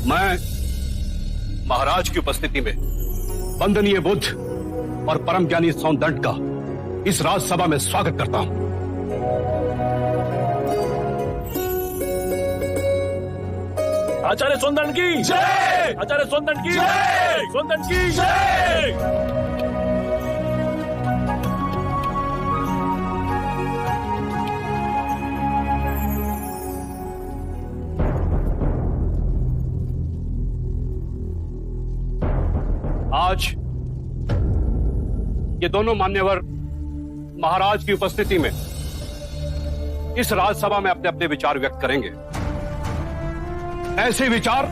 मैं महाराज की उपस्थिति में वंदनीय बुद्ध और परम ज्ञानी सौंदंड का इस राजसभा में स्वागत करता हूं। आचार्य सौंदंड की जय! आचार्य सौंदंड की जय! सौंदंड की जय! आज ये दोनों मान्यवर महाराज की उपस्थिति में इस राजसभा में अपने अपने विचार व्यक्त करेंगे। ऐसे विचार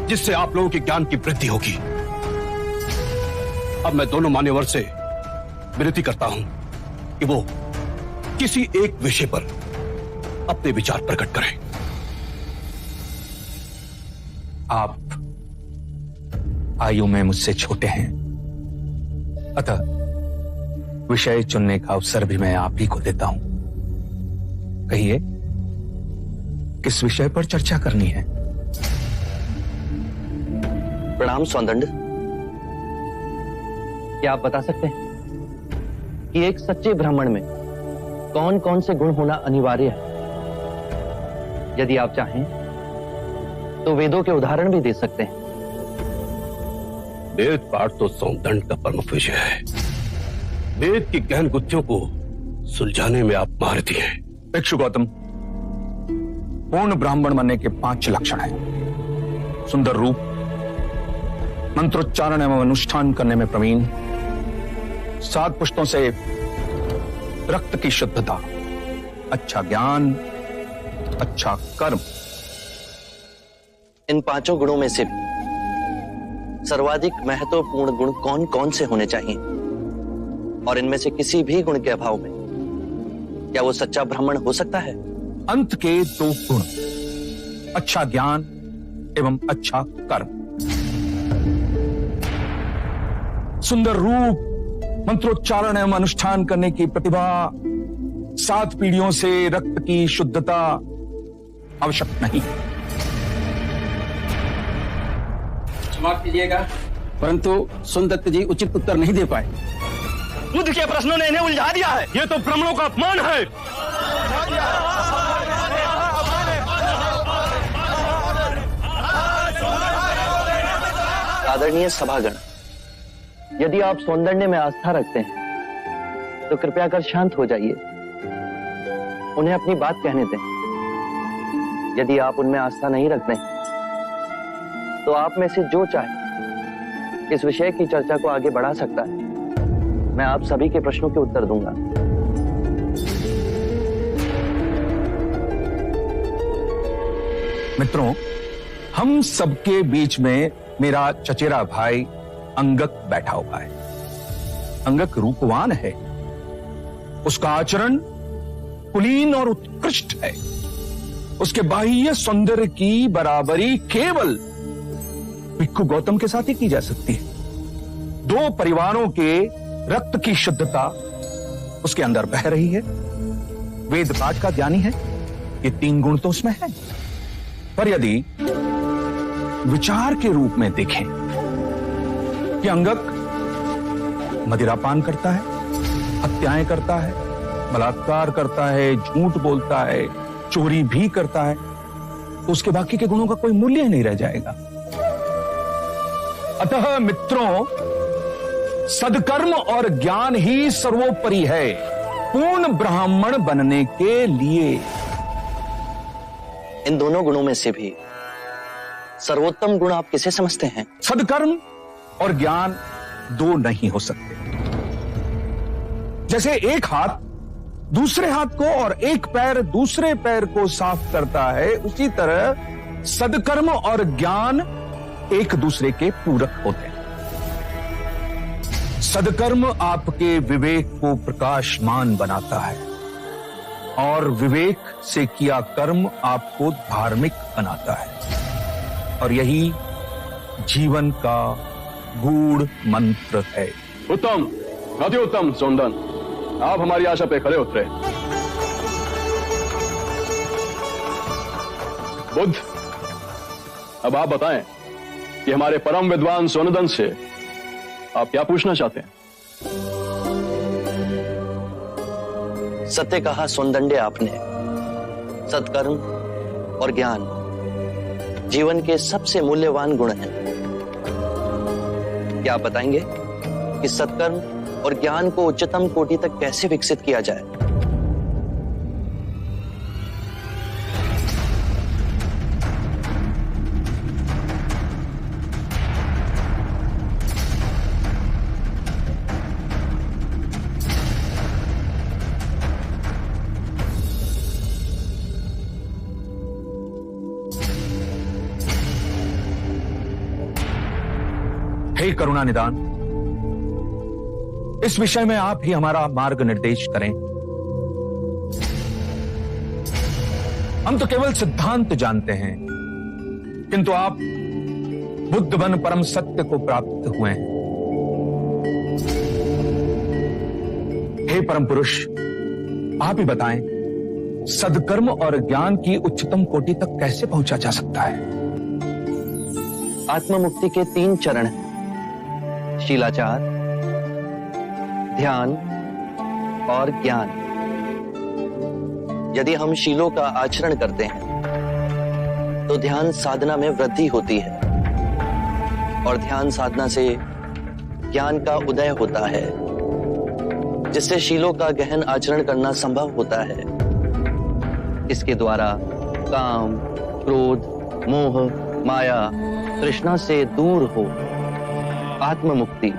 जिससे आप लोगों के ज्ञान की वृद्धि होगी। अब मैं दोनों मान्यवर से विनती करता हूं कि वो किसी एक विषय पर अपने विचार प्रकट करें। आप आयु में मुझसे छोटे हैं, अतः विषय चुनने का अवसर भी मैं आप ही को देता हूं। कहिए, किस विषय पर चर्चा करनी है? प्रणाम सौंदंड। क्या आप बता सकते हैं कि एक सच्चे ब्राह्मण में कौन कौन से गुण होना अनिवार्य है? यदि आप चाहें तो वेदों के उदाहरण भी दे सकते हैं। वेद पाठ तो सौंदंड का प्रमुख विषय है। वेद की गहन गुत्थियों को सुलझाने में आप महारथी हैं। भिक्षु गौतम, पूर्ण ब्राह्मण बनने के 5 लक्षण हैं। सुंदर रूप, मंत्रोच्चारण एवं अनुष्ठान करने में प्रवीण, 7 पुष्टों से रक्त की शुद्धता, अच्छा ज्ञान, अच्छा कर्म। इन 5 गुणों में से भी सर्वाधिक महत्वपूर्ण गुण कौन कौन से होने चाहिए? और इनमें से किसी भी गुण के अभाव में क्या वो सच्चा ब्राह्मण हो सकता है? अंत के 2 गुण, अच्छा ज्ञान एवं अच्छा कर्म। सुंदर रूप, मंत्रोच्चारण एवं अनुष्ठान करने की प्रतिभा, 7 पीढ़ियों से रक्त की शुद्धता आवश्यक नहीं। क्षमा कीजिएगा, परंतु सुनदत्त जी उचित उत्तर नहीं दे पाए। बुद्ध के प्रश्नों ने इन्हें उलझा दिया है। ये तो ब्राह्मणों का अपमान है। आदरणीय सभागण, यदि आप सौंदर्य में आस्था रखते हैं तो कृपया कर शांत हो जाइए, उन्हें अपनी बात कहने दें। यदि आप उनमें आस्था नहीं रखते तो आप में से जो चाहे इस विषय की चर्चा को आगे बढ़ा सकता है। मैं आप सभी के प्रश्नों के उत्तर दूंगा। मित्रों, हम सबके बीच में मेरा चचेरा भाई अंगक बैठा हुआ है। अंगक रूपवान है, उसका आचरण कुलीन और उत्कृष्ट है। उसके बाह्य सौंदर्य की बराबरी केवल भिक्षु गौतम के साथ ही की जा सकती है। 2 परिवारों के रक्त की शुद्धता उसके अंदर बह रही है। वेद पाठ का ज्ञानी है, ये 3 गुण तो उसमें है। पर यदि विचार के रूप में देखें कि अंगक मदिरापान करता है, हत्याएं करता है, बलात्कार करता है, झूठ बोलता है, चोरी भी करता है, तो उसके बाकी के गुणों का कोई मूल्य ही नहीं रह जाएगा। अतः मित्रों, सदकर्म और ज्ञान ही सर्वोपरि है पूर्ण ब्राह्मण बनने के लिए। इन दोनों गुणों में से भी सर्वोत्तम गुण आप किसे समझते हैं? सदकर्म और ज्ञान 2 नहीं हो सकते। जैसे एक हाथ दूसरे हाथ को और एक पैर दूसरे पैर को साफ करता है, उसी तरह सदकर्म और ज्ञान एक दूसरे के पूरक होते हैं। सदकर्म आपके विवेक को प्रकाशमान बनाता है और विवेक से किया कर्म आपको धार्मिक बनाता है, और यही जीवन का गूढ़ मंत्र है। उत्तम, अति उत्तम सौंदन, आप हमारी आशा पे खरे उतरे। बुद्ध, अब आप बताएं कि हमारे परम विद्वान सोनदंत से आप क्या पूछना चाहते हैं? सत्य कहा सोनदंडे आपने। सत्कर्म और ज्ञान जीवन के सबसे मूल्यवान गुण हैं। क्या आप बताएंगे कि सत्कर्म और ज्ञान को उच्चतम कोटि तक कैसे विकसित किया जाए? हे करुणा निदान, इस विषय में आप ही हमारा मार्ग निर्देश करें। हम तो केवल सिद्धांत जानते हैं, किंतु आप बुद्ध बन परम सत्य को प्राप्त हुए हैं। हे परम पुरुष, आप ही बताएं, सद्कर्म और ज्ञान की उच्चतम कोटि तक कैसे पहुंचा जा सकता है? आत्म मुक्ति के 3 चरण हैं: शीलाचार, ध्यान और ज्ञान। यदि हम शीलों का आचरण करते हैं तो ध्यान साधना में वृद्धि होती है और ध्यान साधना से ज्ञान का उदय होता है, जिससे शीलों का गहन आचरण करना संभव होता है। इसके द्वारा काम, क्रोध, मोह, माया, तृष्णा से दूर हो आत्म मुक्ति,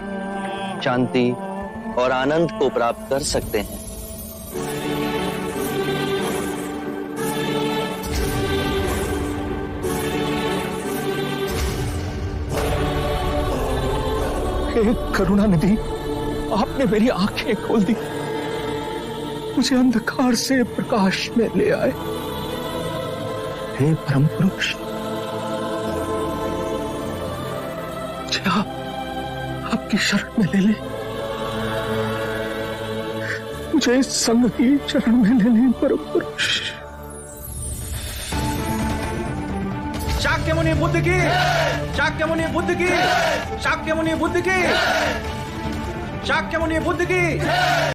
शांति और आनंद को प्राप्त कर सकते हैं। हे करुणानिधि, आपने मेरी आंखें खोल दी, मुझे अंधकार से प्रकाश में ले आए। हे परम पुरुष, मुझे आपकी शरण में ले ले, मुझे इस संग की शरण में ले ले परम पुरुष। शाक्य मुनि बुद्ध की, शाक्य मुनि बुद्ध की, शाक्य मुनि बुद्ध की, शाक्य मुनि बुद्ध की।